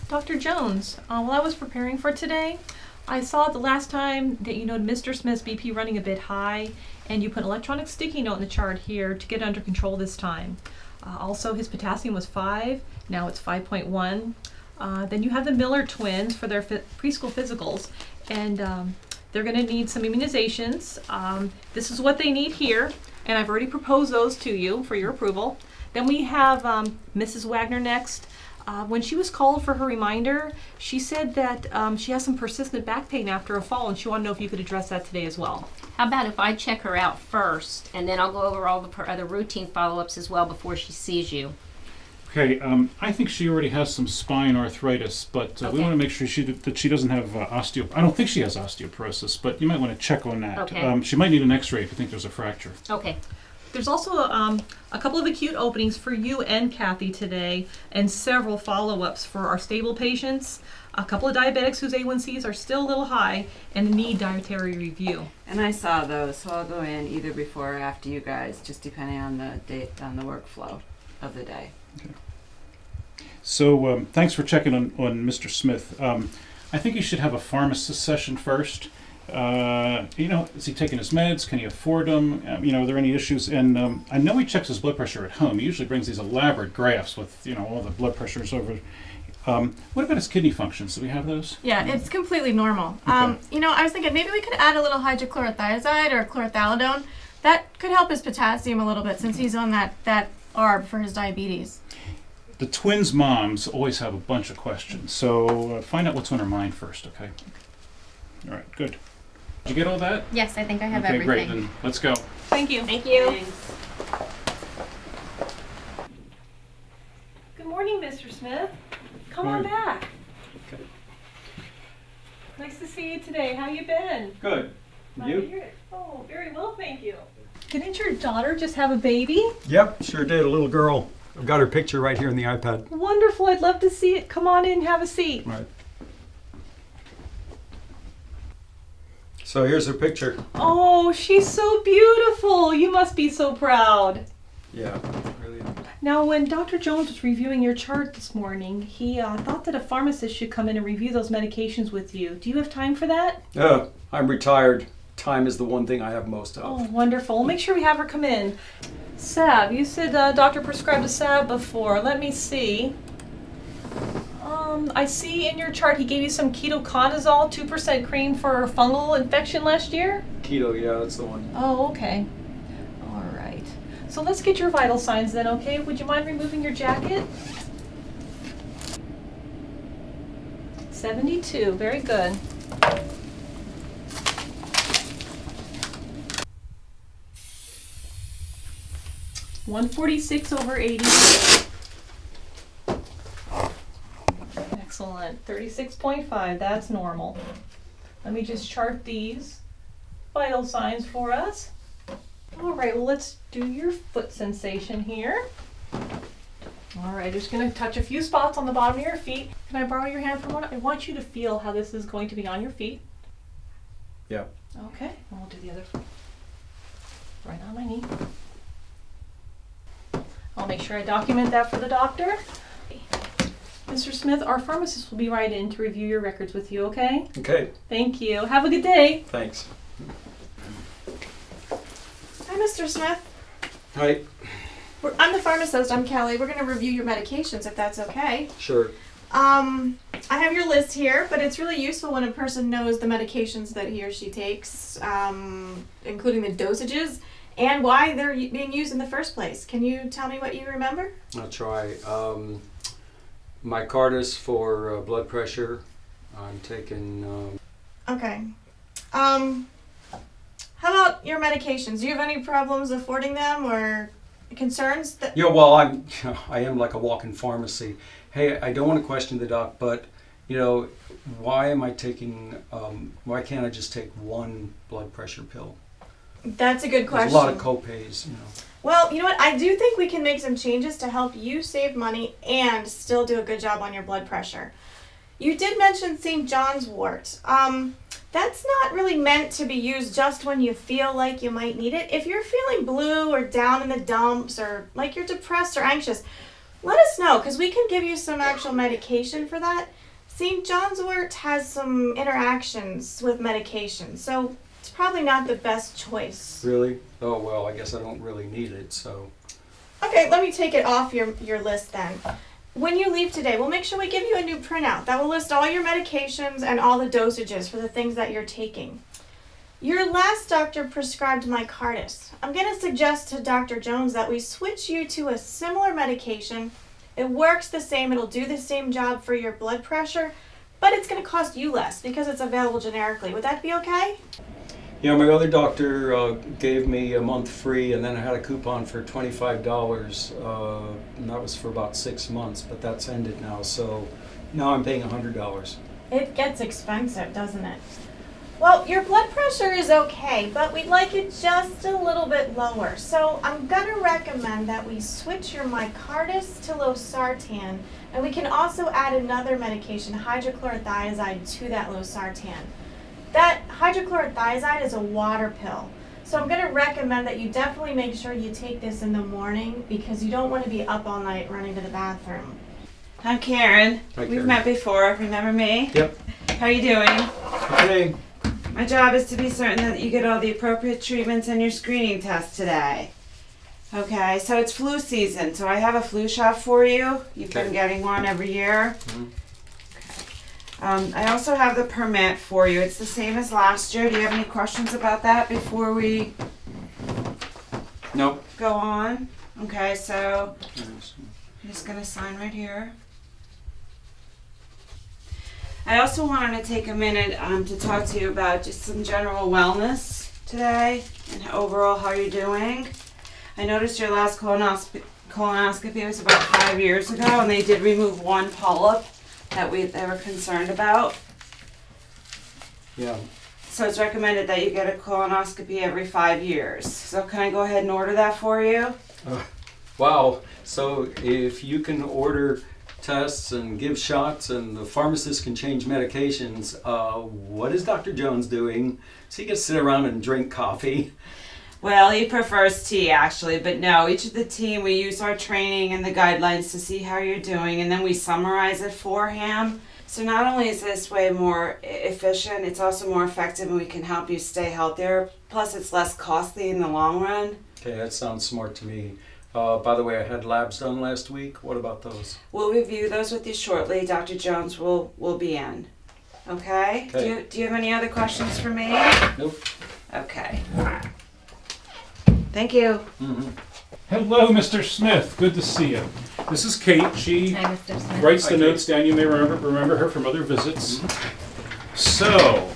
Dr. Jones, while I was preparing for today, I saw the last time that you noted Mr. Smith's BP running a bit high, and you put an electronic sticky note in the chart here to get under control this time. Also, his potassium was 5, now it's 5.1. Then you have the Miller twins for their preschool physicals, and they're going to need some immunizations. This is what they need here, and I've already proposed those to you for your approval. Then we have Mrs. Wagner next. When she was called for her reminder, she said that she has some persistent back pain after a fall, and she wanted to know if you could address that today as well. How about if I check her out first, and then I'll go over all her other routine follow-ups as well before she sees you. Okay, I think she already has some spine arthritis, but we want to make sure that she doesn't have I don't think she has osteoporosis, but you might want to check on that. Okay. She might need an x-ray if you think there's a fracture. Okay. There's also a couple of acute openings for you and Kathy today, and several follow-ups for our stable patients, a couple of diabetics whose A1Cs are still a little high and need dietary review. And I saw those, so I'll go in either before or after you guys, just depending on the date, on the workflow of the day. Okay. So thanks for checking on Mr. Smith. I think you should have a pharmacist session first. Is he taking his meds? Can he afford them? Are there any issues? And I know he checks his blood pressure at home. He usually brings these elaborate graphs with, all the blood pressures over. What about his kidney functions? Do we have those? Yeah, it's completely normal. Okay. I was thinking maybe we could add a little hydrochlorothiazide or chlorothalidone. That could help his potassium a little bit since he's on that ARB for his diabetes. The twins' moms always have a bunch of questions, so find out what's on her mind first, okay? All right, good. Did you get all that? Yes, I think I have Okay, everything. great. Then let's go. Thank you. Thank you. Thanks. Good morning, Mr. Smith. Come on Morning. back. Okay. Nice to see you today. How you been? Good. Glad to hear it. Oh, very well, thank you. Didn't your daughter just have a baby? Yep, sure did. A little girl. I've got her picture right here in the iPad. Wonderful. I'd love to see it. Come on in, have a seat. Right. So here's her picture. Oh, she's so beautiful. You must be so proud. Yeah, really. Now, when Dr. Jones was reviewing your chart this morning, he thought that a pharmacist should come in and review those medications with you. Do you have time for that? I'm retired. Time is the one thing I have most of. Oh, wonderful. We'll make sure we have her come in. Salve. You said doctor prescribed a salve before. Let me see. I see in your chart he gave you some ketoconazole, 2% cream for a fungal infection last year? Keto, yeah, that's the one. Oh, okay. All right. So let's get your vital signs then, okay? Would you mind removing your jacket? 72. Very good. (146/80). Excellent. 36.5. That's normal. Let me just chart these vital signs for us. All right, well, let's do your foot sensation here. All right, just going to touch a few spots on the bottom of your feet. Can I borrow your hand for a moment? I want you to feel how this is going to be on your feet. Yeah. Okay, and we'll do the other foot. Right on my knee. I'll make sure I document that for the doctor. Mr. Smith, our pharmacist will be right in to review your records with you, okay? Okay, Thank you. Have a good day. thanks. Hi, Mr. Smith. Hi. I'm the pharmacist. I'm Kelly. We're going to review your medications if that's okay. Sure. I have your list here, but it's really useful when a person knows the medications that he or she takes, including the dosages and why they're being used in the first place. Can you tell me what you remember? I'll try. Micardis for blood pressure. I'm taking... Okay. How about your medications? Do you have any problems affording them or concerns? Yeah, well, I am like a walk-in pharmacy. Hey, I don't want to question the doc, but, why am I taking... why can't I just take one blood pressure pill? That's a good question. There's a lot of copays, Well, you know what? I do think we can make some changes to help you save money and still do a good job on your blood pressure. You did mention St. John's wort. That's not really meant to be used just when you feel like you might need it. If you're feeling blue or down in the dumps or like you're depressed or anxious, let us know because we can give you some actual medication for that. St. John's wort has some interactions with medication, so it's probably not the best choice. Really? Oh, well, I guess I don't really need it, so. Okay, let me take it off your list then. When you leave today, we'll make sure we give you a new printout that will list all your medications and all the dosages for the things that you're taking. Your last doctor prescribed Micardis. I'm going to suggest to Dr. Jones that we switch you to a similar medication. It works the same, it'll do the same job for your blood pressure, but it's going to cost you less because it's available generically. Would that be okay? Yeah, my other doctor gave me a month free, and then I had a coupon for $25, and that was for about 6 months, but that's ended now, so now I'm paying $100. It gets expensive, doesn't it? Well, your blood pressure is okay, but we'd like it just a little bit lower. So I'm gonna recommend that we switch your Micardis to losartan, and we can also add another medication, hydrochlorothiazide, to that losartan. That hydrochlorothiazide is a water pill. So I'm gonna recommend that you definitely make sure you take this in the morning because you don't wanna be up all night running to the bathroom. I'm Karen. Hi, We've Karen. met before. Remember me? Yep. How are you doing? Okay. My job is to be certain that you get all the appropriate treatments in your screening test today. Okay, so it's flu season, so I have a flu shot for you. You've been Okay. getting one every year. Mhm. Okay. I also have the permit for you. It's the same as last year. Do you have any questions about that before we Nope. go on? Okay, so I'm just gonna sign right here. I also wanted to take a minute to talk to you about just some general wellness today and overall how you're doing. I noticed your last colonoscopy was about 5 years ago, and they did remove one polyp that they were concerned about. Yeah. So it's recommended that you get a colonoscopy every 5 years. So can I go ahead and order that for you? Wow. So if you can order tests and give shots and the pharmacist can change medications, what is Dr. Jones doing? So he can sit around and drink coffee. Well, he prefers tea actually, but no, each of the team, we use our training and the guidelines to see how you're doing, and then we summarize it for him. So not only is this way more efficient, it's also more effective and we can help you stay healthier. Plus it's less costly in the long run. Okay, that sounds smart to me. By the way, I had labs done last week. What about those? We'll review those with you shortly. Dr. Jones will be in. Okay? Okay. Do you have any other questions for me? Nope. Okay. Thank you. Mm-hmm. Hello, Mr. Smith. Good to see you. This is Kate. She Hi, Mr. Smith. writes the Hi, notes down. You may remember her from other visits. So,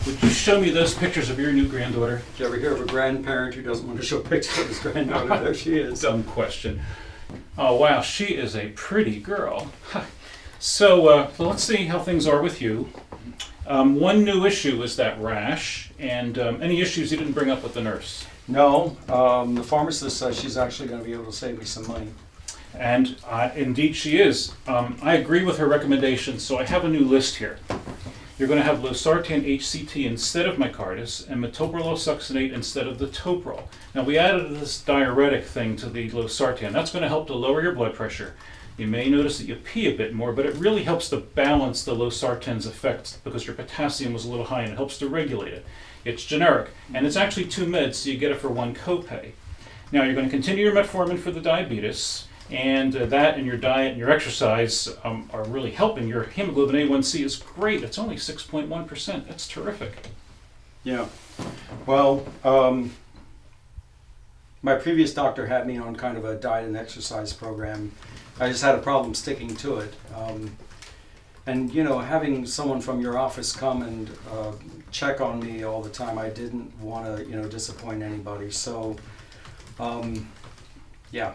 would you show me those pictures of your new granddaughter? Did you ever hear of a grandparent who doesn't want to show pictures of his granddaughter? There she is. Dumb question. Oh, wow. She is a pretty girl. So let's see how things are with you. One new issue is that rash, and any issues you didn't bring up with the nurse. No, the pharmacist says she's actually going to be able to save me some money. And indeed she is. I agree with her recommendation, so I have a new list here. You're going to have losartan HCT instead of Micardis and metoprolol succinate instead of the Toprol. Now we added this diuretic thing to the losartan. That's going to help to lower your blood pressure. You may notice that you pee a bit more, but it really helps to balance the losartan's effects because your potassium was a little high and it helps to regulate it. It's generic, and it's actually 2 meds, so you get it for 1 copay. Now you're going to continue your metformin for the diabetes, and that and your diet and your exercise are really helping. Your hemoglobin A1C is great. It's only 6.1%. That's terrific. Yeah. Well, my previous doctor had me on kind of a diet and exercise program. I just had a problem sticking to it. And, you know, having someone from your office come and check on me all the time, I didn't want to, you know, disappoint anybody. So, yeah.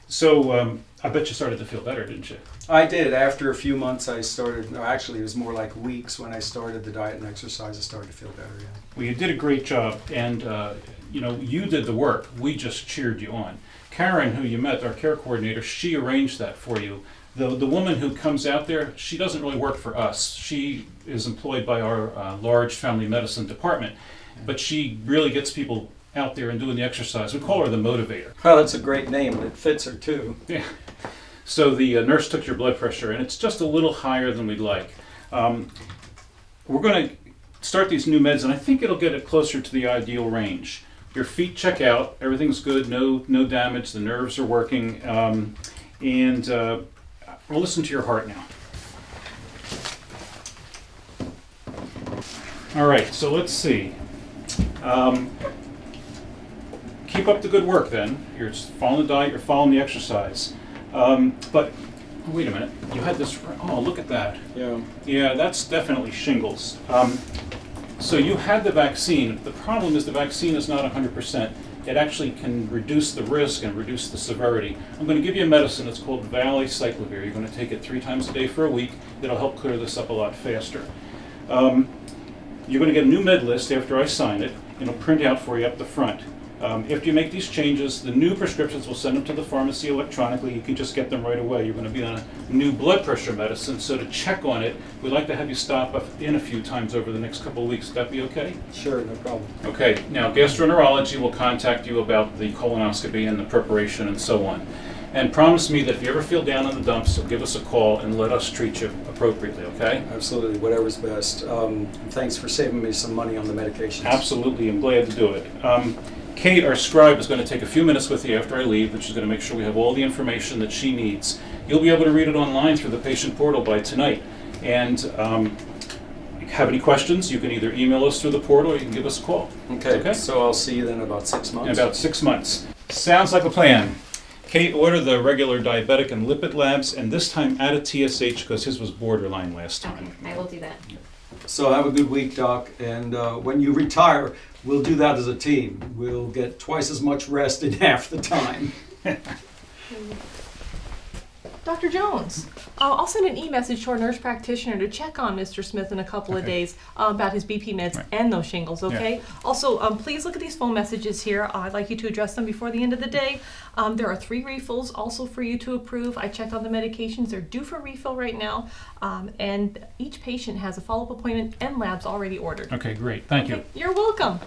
So I bet you started to feel better, didn't you? I did. After a few months, I started, no, actually, it was more like weeks when I started the diet and exercise. I started to feel better, yeah. Well, you did a great job, and you know, you did the work. We just cheered you on. Karen, who you met, our care coordinator, she arranged that for you. The woman who comes out there, she doesn't really work for us. She is employed by our large family medicine department, but she really gets people out there and doing the exercise. We call her the motivator. Well, that's a great name, and it fits her too. Yeah. So the nurse took your blood pressure, and it's just a little higher than we'd like. We're going to start these new meds, and I think it'll get it closer to the ideal range. Your feet check out, everything's good, no damage, the nerves are working, and we'll listen to your heart now. All right, so let's see. Keep up the good work then. You're following the diet, you're following the exercise. But wait a minute, you had this, oh, look at that. Yeah. Yeah, that's definitely shingles. So you had the vaccine. The problem is the vaccine is not 100%. It actually can reduce the risk and reduce the severity. I'm going to give you a medicine that's called valacyclovir. You're going to take it 3 times a day for a week. It'll help clear this up a lot faster. You're going to get a new med list after I sign it. It'll print out for you up the front. After you make these changes, the new prescriptions will send them to the pharmacy electronically. You can just get them right away. You're going to be on a new blood pressure medicine, so to check on it, we'd like to have you stop in a few times over the next couple of weeks. Would that be okay? Sure, no problem. Okay, now gastroenterology will contact you about the colonoscopy and the preparation and so on. And promise me that if you ever feel down in the dumps, you'll give us a call and let us treat you appropriately, okay? Absolutely, whatever's best. Thanks for saving me some money on the medications. Absolutely, I'm glad to do it. Kate, our scribe, is going to take a few minutes with you after I leave, and she's going to make sure we have all the information that she needs. You'll be able to read it online through the patient portal by tonight. And if you have any questions, you can either email us through the portal or you can give us a call. Okay, so I'll see you then in about 6 months. In about 6 months. Sounds like a plan. Kate, order the regular diabetic and lipid labs, and this time add a TSH because his was borderline last time. Okay, I will do that. So have a good week, Doc. And when you retire, we'll do that as a team. We'll get twice as much rest in half the time. Dr. Jones, I'll send an e-message to our nurse practitioner to check on Mr. Smith in a couple of days about his BP meds Right. and those shingles, okay? Also, please look at these phone messages here. I'd like you to address them before the end of the day. There are 3 refills also for you to approve. I checked on the medications. They're due for refill right now. And each patient has a follow-up appointment and labs already ordered. Okay, great. Thank you. You're welcome.